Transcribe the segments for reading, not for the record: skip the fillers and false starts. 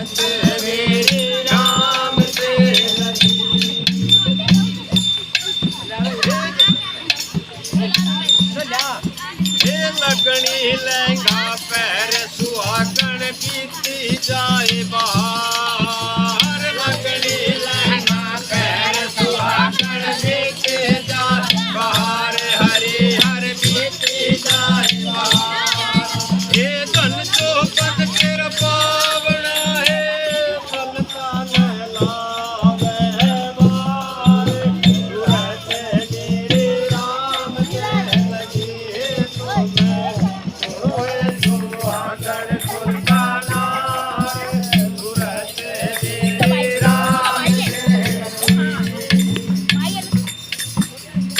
मेरी राम से लगी। ये लगनी लहंगा पैर सुहागन बीती जाए बाहर। लगनी लहंगा पैर सुहागन बीते जाए बाहर। हरि हर बीती जाए बाहर। ये धन जो पद तेरा पावना है फलता न लावे बार। रहते मेरे राम से लगी तो मैं रोए सुहागन सुल्ताना। रहते मेरे राम से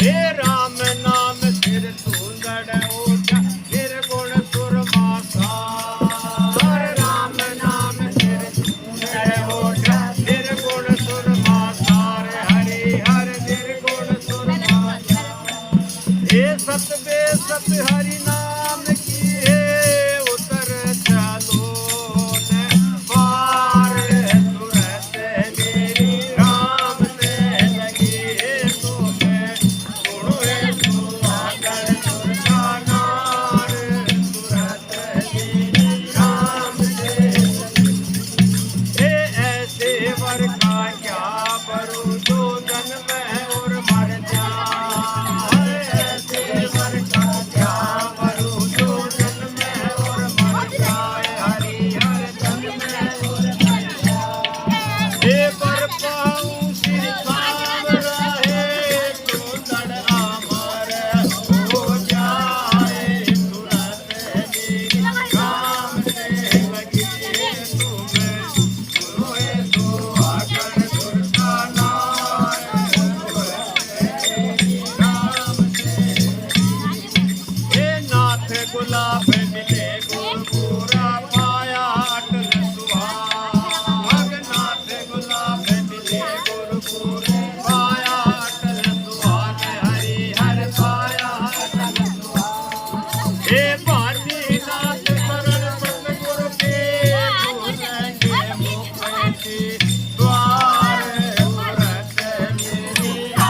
हे राम नाम सिर सुंदर ओछा फिर गुण सुरमासार। राम नाम सिर सुंदर ओछा फिर गुण सुरमासार। हरि हर निर्गुण सुरमासार। हे सत बे सत हरि नाम की है उतर चलो न पार। तुरते मेरी राम से लगी तो मैं गुण सुहागन सुल्ताना। तुरते मेरी राम से लगी। ऐसे वर का क्या करूं जो जन्म है और मर जाए। ऐसे वर का क्या करूं जो जन्म है और मर जाए। हरि हर जन्म है और मर जाए। हे पर पाऊं सिर सांवरा है सुंदर अमर हो जाए। तुरते मेरी राम से लगी तो मैं रोए सुहागन सुल्ताना। हे नाथ गुलाब मिले